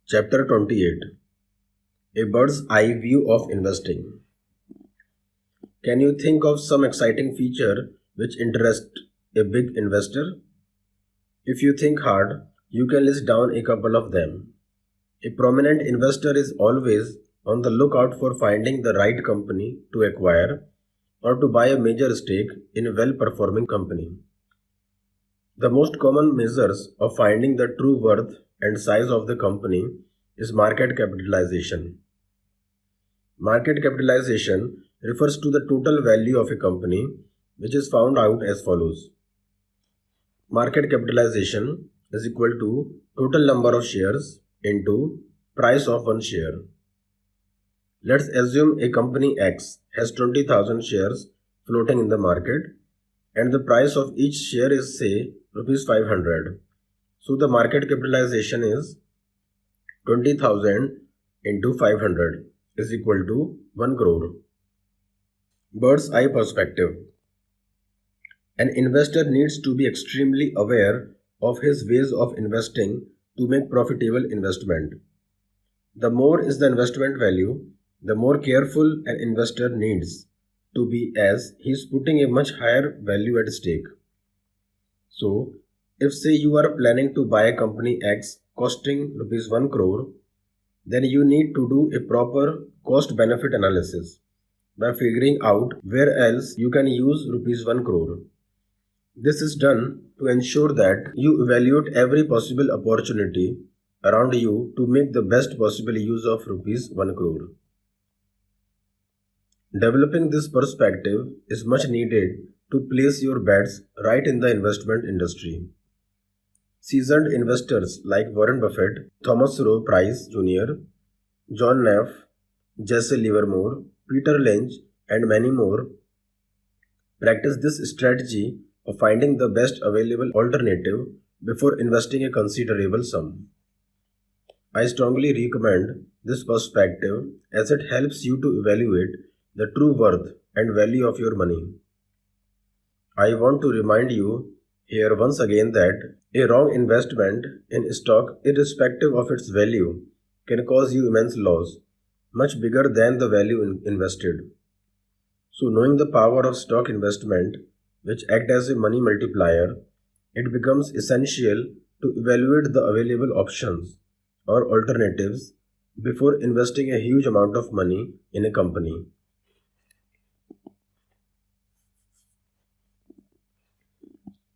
Chapter 28. A bird's eye view of investing. Can you think of some exciting feature which interests a big investor? If you think hard, you can list down a couple of them. A prominent investor is always on the lookout for finding the right company to acquire or to buy a major stake in a well-performing company. The most common measures of finding the true worth and size of the company is market capitalization. Market capitalization refers to the total value of a company, which is found out as follows. Market capitalization is equal to total number of shares into price of one share. Let's assume a company X has 20,000 shares floating in the market and the price of each share is say rupees 500. So the market capitalization is 20,000 into 500 is equal to 1 crore. Bird's eye perspective. An investor needs to be extremely aware of his ways of investing to make profitable investment. The more is the investment value, the more careful an investor needs to be as he is putting a much higher value at stake. So, if say you are planning to buy a company X costing rupees 1 crore, then you need to do a proper cost benefit analysis by figuring out where else you can use rupees 1 crore. This is done to ensure that you evaluate every possible opportunity around you to make the best possible use of rupees 1 crore. Developing this perspective is much needed to place your bets right in the investment industry. Seasoned investors like Warren Buffett, Thomas Rowe Price Jr., John Neff, Jesse Livermore, Peter Lynch, and many more practice this strategy of finding the best available alternative before investing a considerable sum. I strongly recommend this perspective as it helps you to evaluate the true worth and value of your money. I want to remind you here once again that a wrong investment in stock, irrespective of its value, can cause you immense loss, much bigger than the value invested. So, knowing the power of stock investment, which act as a money multiplier, it becomes essential to evaluate the available options or alternatives before investing a huge amount of money in a company.